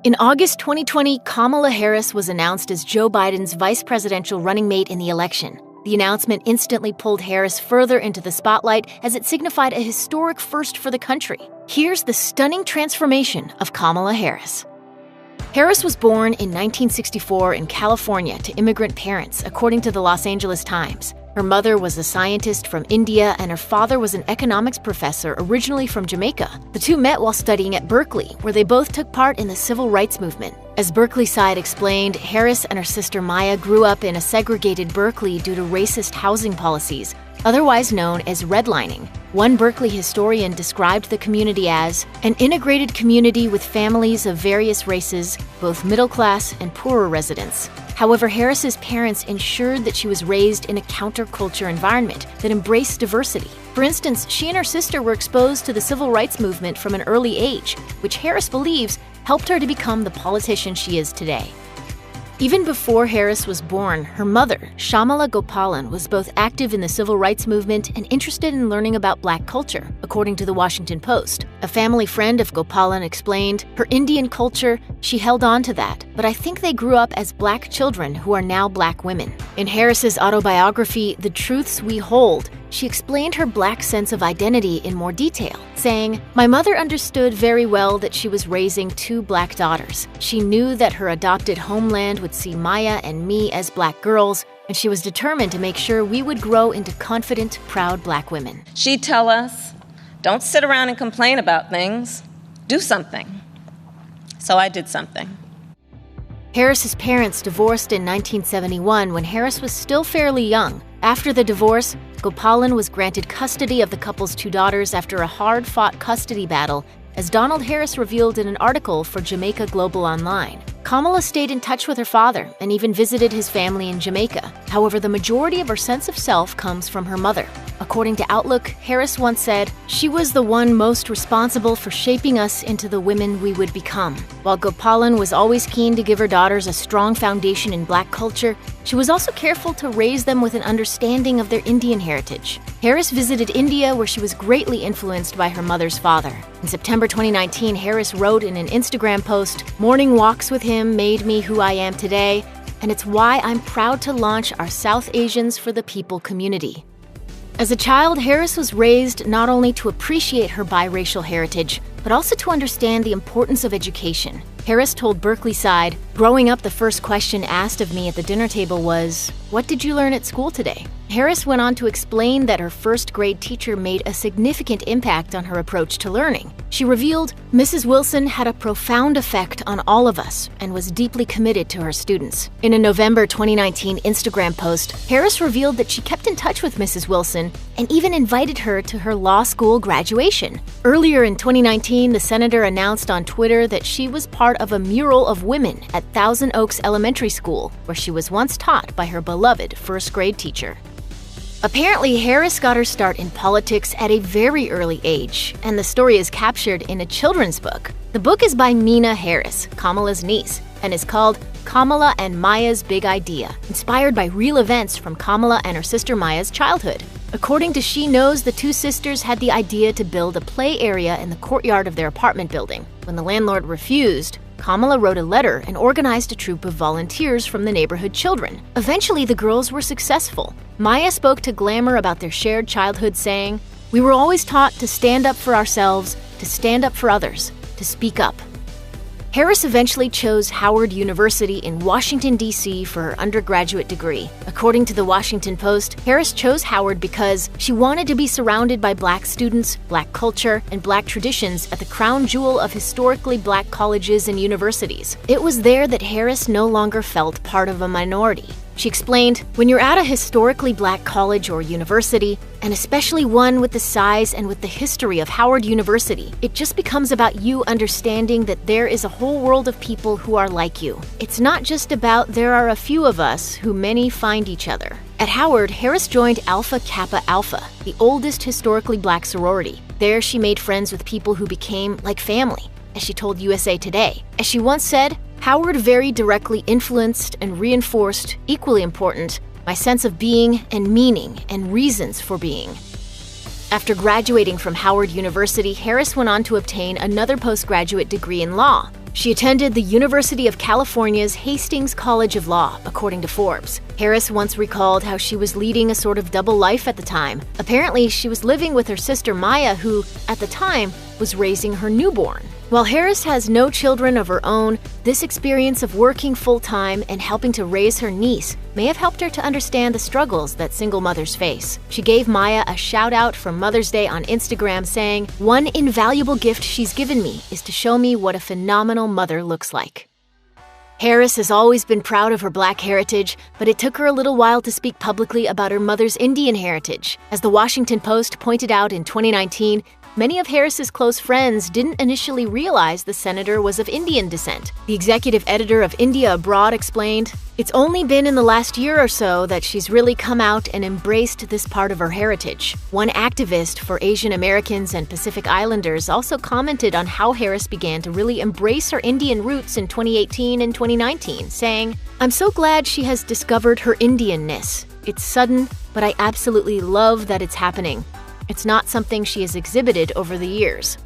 In August 2020, Kamala Harris was announced as Joe Biden's vice presidential running mate in the election. The announcement instantly pulled Harris further into the spotlight as it signified a historic first for the country. Here's the stunning transformation of Kamala Harris. Harris was born in 1964 in California to immigrant parents, according to the Los Angeles Times. Her mother was a scientist from India, and her father was an economics professor originally from Jamaica. The two met while studying at Berkeley, where they both took part in the civil rights movement. As Berkeley side explained, Harris and her sister Maya grew up in a segregated Berkeley due to racist housing policies, otherwise known as redlining. One Berkeley historian described the community as an integrated community with families of various races, both middle class and poorer residents. However, Harris's parents ensured that she was raised in a counterculture environment that embraced diversity. For instance, she and her sister were exposed to the civil rights movement from an early age, which Harris believes helped her to become the politician she is today. Even before Harris was born, her mother, Shyamala Gopalan, was both active in the civil rights movement and interested in learning about Black culture, according to the Washington Post. A family friend of Gopalan explained, her Indian culture, she held on to that, but I think they grew up as Black children who are now Black women. In Harris's autobiography, The Truths We Hold, she explained her Black sense of identity in more detail, saying, "My mother understood very well that she was raising two Black daughters. She knew that her adopted homeland would see Maya and me as Black girls, and she was determined to make sure we would grow into confident, proud Black women." She'd tell us, "Don't sit around and complain about things. Do something." So I did something. Harris's parents divorced in 1971 when Harris was still fairly young. After the divorce, Gopalan was granted custody of the couple's two daughters after a hard-fought custody battle, as Donald Harris revealed in an article for Jamaica Global Online. Kamala stayed in touch with her father and even visited his family in Jamaica. However, the majority of her sense of self comes from her mother. According to Outlook, Harris once said, "She was the one most responsible for shaping us into the women we would become." While Gopalan was always keen to give her daughters a strong foundation in Black culture, she was also careful to raise them with an understanding of their Indian heritage. Harris visited India, where she was greatly influenced by her mother's father. In September 2019, Harris wrote in an Instagram post, "Morning walks with him made me who I am today, and it's why I'm proud to launch our South Asians for the People community." As a child, Harris was raised not only to appreciate her biracial heritage, but also to understand the importance of education. Harris told Berkeley side, "Growing up, the first question asked of me at the dinner table was, 'What did you learn at school today?'" Harris went on to explain that her first grade teacher made a significant impact on her approach to learning. She revealed, "Mrs. Wilson had a profound effect on all of us and was deeply committed to her students." In a November 2019 Instagram post, Harris revealed that she kept in touch with Mrs. Wilson and even invited her to her law school graduation. Earlier in 2019, the senator announced on Twitter that she was part of a mural of women at Thousand Oaks Elementary School, where she was once taught by her beloved first grade teacher. Apparently, Harris got her start in politics at a very early age, and the story is captured in a children's book. The book is by Mina Harris, Kamala's niece, and is called Kamala and Maya's Big Idea, inspired by real events from Kamala and her sister Maya's childhood. According to She Knows, the two sisters had the idea to build a play area in the courtyard of their apartment building. When the landlord refused, Kamala wrote a letter and organized a troop of volunteers from the neighborhood children. Eventually, the girls were successful. Maya spoke to Glamour about their shared childhood, saying, "We were always taught to stand up for ourselves, to stand up for others, to speak up." Harris eventually chose Howard University in Washington, D.C. for her undergraduate degree. According to the Washington Post, Harris chose Howard because she wanted to be surrounded by Black students, Black culture, and Black traditions at the crown jewel of historically Black colleges and universities. It was there that Harris no longer felt part of a minority. She explained, "When you're at a historically Black college or university, and especially one with the size and with the history of Howard University, it just becomes about you understanding that there is a whole world of people who are like you. It's not just about there are a few of us who many find each other." At Howard, Harris joined Alpha Kappa Alpha, the oldest historically Black sorority. There, she made friends with people who became like family, as she told USA Today. As she once said, "Howard very directly influenced and reinforced, equally important, my sense of being and meaning and reasons for being." After graduating from Howard University, Harris went on to obtain another postgraduate degree in law. She attended the University of California's Hastings College of Law, according to Forbes. Harris once recalled how she was leading a sort of double life at the time. Apparently, she was living with her sister Maya, who, at the time, was raising her newborn. While Harris has no children of her own, this experience of working full-time and helping to raise her niece may have helped her to understand the struggles that single mothers face. She gave Maya a shout-out for Mother's Day on Instagram, saying, "One invaluable gift she's given me is to show me what a phenomenal mother looks like." Harris has always been proud of her Black heritage, but it took her a little while to speak publicly about her mother's Indian heritage. As the Washington Post pointed out in 2019, many of Harris's close friends didn't initially realize the senator was of Indian descent. The executive editor of India Abroad explained, "It's only been in the last year or so that she's really come out and embraced this part of her heritage." One activist for Asian Americans and Pacific Islanders also commented on how Harris began to really embrace her Indian roots in 2018 and 2019, saying, "I'm so glad she has discovered her Indianness. It's sudden, but I absolutely love that it's happening. It's not something she has exhibited over the years."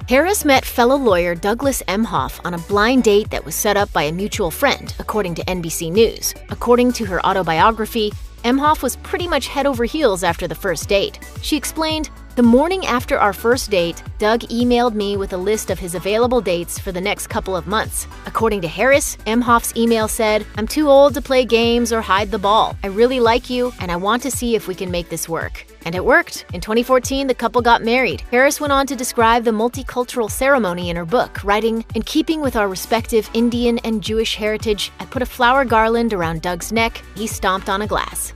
Harris met fellow lawyer Douglas Emhoff on a blind date that was set up by a mutual friend, according to NBC News. According to her autobiography, Emhoff was pretty much head over heels after the first date. She explained, "The morning after our first date, Doug emailed me with a list of his available dates for the next couple of months." According to Harris, Emhoff's email said, "I'm too old to play games or hide the ball. I really like you, and I want to see if we can make this work." And it worked. In 2014, the couple got married. Harris went on to describe the multicultural ceremony in her book, writing, "In keeping with our respective Indian and Jewish heritage, I put a flower garland around Doug's neck. He stomped on a glass."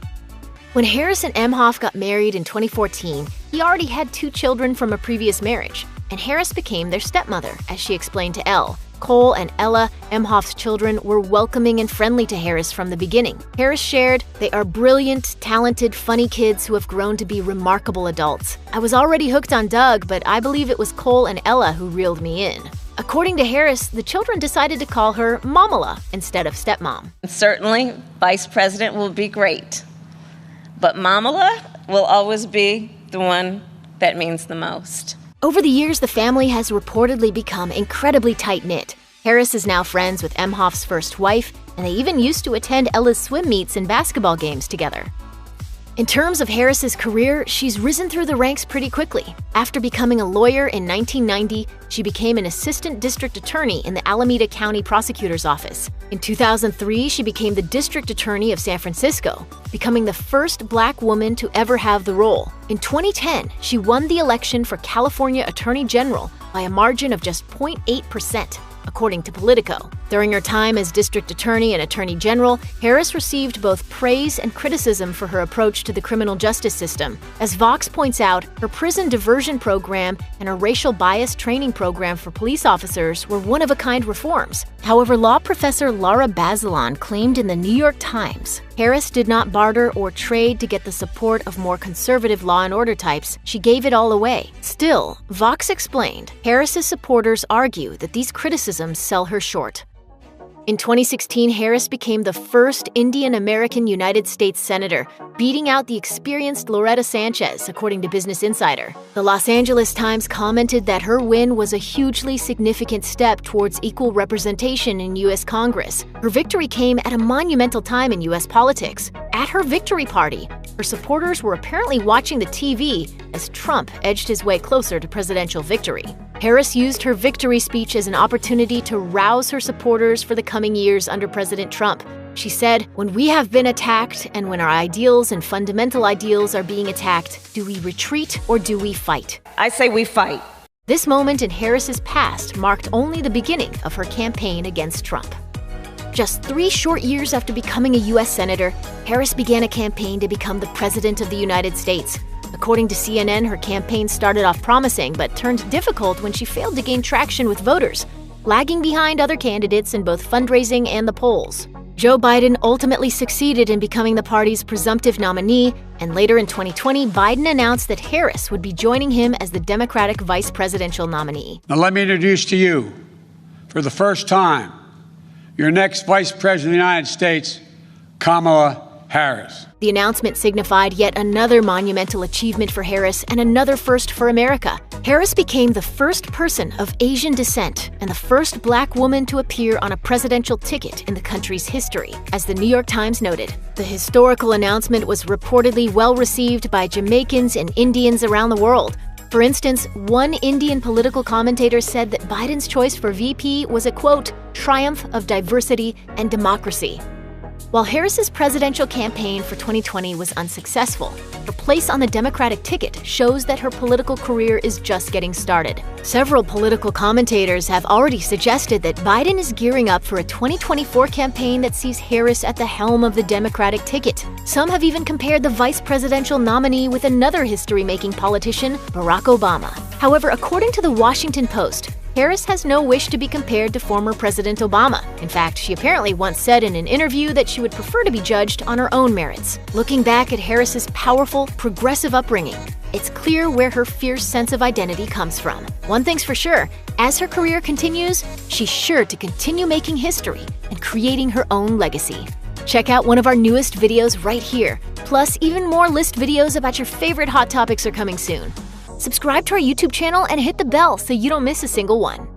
When Harris and Emhoff got married in 2014, he already had 2 children from a previous marriage, and Harris became their stepmother, as she explained to Elle. Cole and Ella, Emhoff's children, were welcoming and friendly to Harris from the beginning. Harris shared, "They are brilliant, talented, funny kids who have grown to be remarkable adults. I was already hooked on Doug, but I believe it was Cole and Ella who reeled me in." According to Harris, the children decided to call her Mamala instead of stepmom. Certainly, Vice President will be great, but Mamala will always be the one that means the most. Over the years, the family has reportedly become incredibly tight-knit. Harris is now friends with Emhoff's first wife, and they even used to attend Ella's swim meets and basketball games together. In terms of Harris's career, she's risen through the ranks pretty quickly. After becoming a lawyer in 1990, she became an assistant district attorney in the Alameda County Prosecutor's Office. In 2003, she became the district attorney of San Francisco, becoming the first Black woman to ever have the role. In 2010, she won the election for California Attorney General by a margin of just 0.8%. According to Politico. During her time as district attorney and attorney general, Harris received both praise and criticism for her approach to the criminal justice system. As Vox points out, her prison diversion program and her racial bias training program for police officers were one-of-a-kind reforms. However, law professor Laura Bazelon claimed in the New York Times, Harris did not barter or trade to get the support of more conservative law and order types. She gave it all away. Still, Vox explained, Harris's supporters argue that these criticisms sell her short. In 2016, Harris became the first Indian-American United States Senator, beating out the experienced Loretta Sanchez, according to Business Insider. The Los Angeles Times commented that her win was a hugely significant step towards equal representation in U.S. Congress. Her victory came at a monumental time in U.S. politics. At her victory party, her supporters were apparently watching the TV as Trump edged his way closer to presidential victory. Harris used her victory speech as an opportunity to rouse her supporters for the coming years under President Trump. She said, "When we have been attacked and when our ideals and fundamental ideals are being attacked, do we retreat or do we fight?" I say we fight. This moment in Harris's past marked only the beginning of her campaign against Trump. Just 3 short years after becoming a U.S. Senator, Harris began a campaign to become the President of the United States. According to CNN, her campaign started off promising but turned difficult when she failed to gain traction with voters, lagging behind other candidates in both fundraising and the polls. Joe Biden ultimately succeeded in becoming the party's presumptive nominee, and later in 2020, Biden announced that Harris would be joining him as the Democratic vice presidential nominee. Now let me introduce to you, for the first time, your next Vice President of the United States, Kamala Harris. The announcement signified yet another monumental achievement for Harris and another first for America. Harris became the first person of Asian descent and the first Black woman to appear on a presidential ticket in the country's history, as the New York Times noted. The historical announcement was reportedly well received by Jamaicans and Indians around the world. For instance, one Indian political commentator said that Biden's choice for VP was a, quote, triumph of diversity and democracy. While Harris's presidential campaign for 2020 was unsuccessful, her place on the Democratic ticket shows that her political career is just getting started. Several political commentators have already suggested that Biden is gearing up for a 2024 campaign that sees Harris at the helm of the Democratic ticket. Some have even compared the vice presidential nominee with another history-making politician, Barack Obama. However, according to the Washington Post, Harris has no wish to be compared to former President Obama. In fact, she apparently once said in an interview that she would prefer to be judged on her own merits. Looking back at Harris's powerful, progressive upbringing, it's clear where her fierce sense of identity comes from. One thing's for sure, as her career continues, she's sure to continue making history and creating her own legacy. Check out one of our newest videos right here. Plus, even more list videos about your favorite hot topics are coming soon. Subscribe to our YouTube channel and hit the bell so you don't miss a single one.